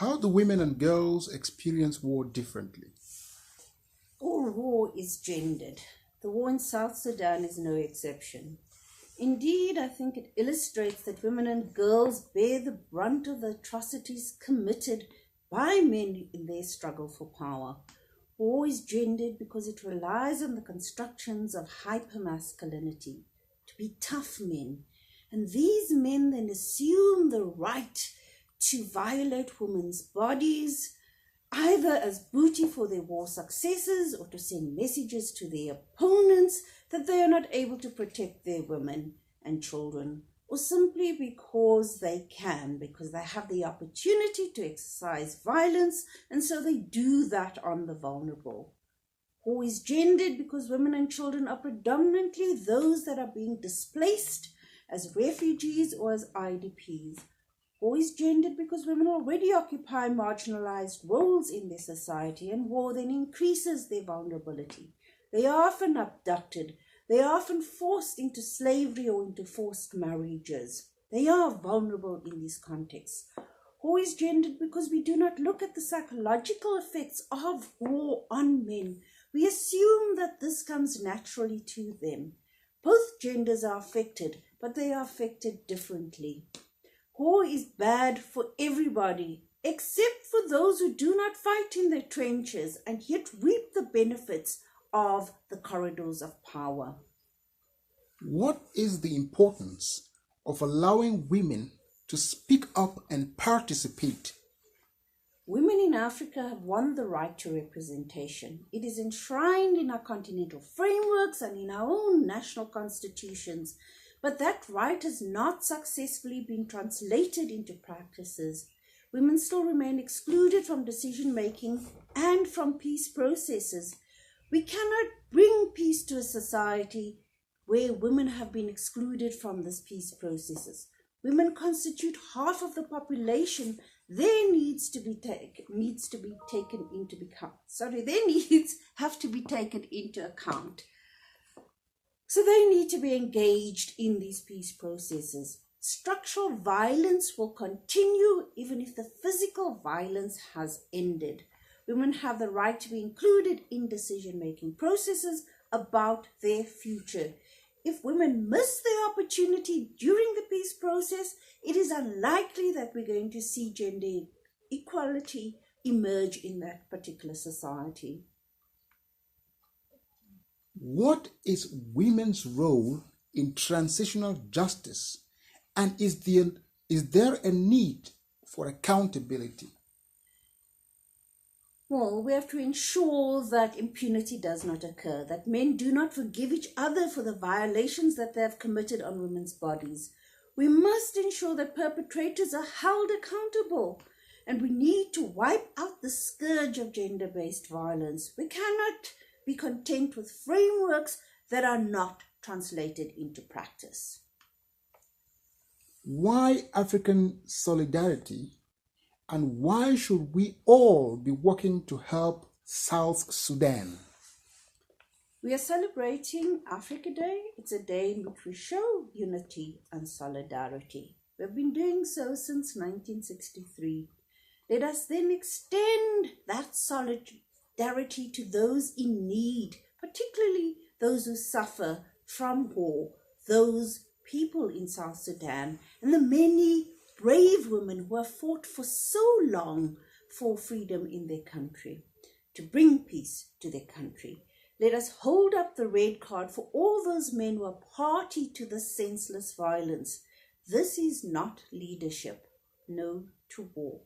How do women and girls experience war differently? All war is gendered. The war in South Sudan is no exception. Indeed, I think it illustrates that women and girls bear the brunt of the atrocities committed by men in their struggle for power. War is gendered because it relies on the constructions of hypermasculinity, to be tough men. And these men then assume the right to violate women's bodies, either as booty for their war successes or to send messages to their opponents that they are not able to protect their women and children, or simply because they can, because they have the opportunity to exercise violence, and so they do that on the vulnerable. War is gendered because women and children are predominantly those that are being displaced as refugees or as IDPs. War is gendered because women already occupy marginalized roles in their society, and war then increases their vulnerability. They are often abducted. They are often forced into slavery or into forced marriages. They are vulnerable in these contexts. War is gendered because we do not look at the psychological effects of war on men. We assume that this comes naturally to them. Both genders are affected, but they are affected differently. War is bad for everybody, except for those who do not fight in the trenches and yet reap the benefits of the corridors of power. What is the importance of allowing women to speak up and participate? Women in Africa have won the right to representation. It is enshrined in our continental frameworks and in our own national constitutions, but that right has not successfully been translated into practices. Women still remain excluded from decision-making and from peace processes. We cannot bring peace to a society where women have been excluded from this peace processes. Women constitute half of the population. Their needs have to be taken into account. So they need to be engaged in these peace processes. Structural violence will continue even if the physical violence has ended. Women have the right to be included in decision-making processes about their future. If women miss the opportunity during the peace process, it is unlikely that we're going to see gender equality emerge in that particular society. What is women's role in transitional justice, and is there a need for accountability? Well, we have to ensure that impunity does not occur, that men do not forgive each other for the violations that they have committed on women's bodies. We must ensure that perpetrators are held accountable, and we need to wipe out the scourge of gender-based violence. We cannot be content with frameworks that are not translated into practice. Why African solidarity, and why should we all be working to help South Sudan? We are celebrating Africa Day. It's a day in which we show unity and solidarity. We've been doing so since 1963. Let us then extend that solidarity to those in need, particularly those who suffer from war, those people in South Sudan, and the many brave women who have fought for so long for freedom in their country, to bring peace to their country. Let us hold up the red card for all those men who are party to the senseless violence. This is not leadership. No to war.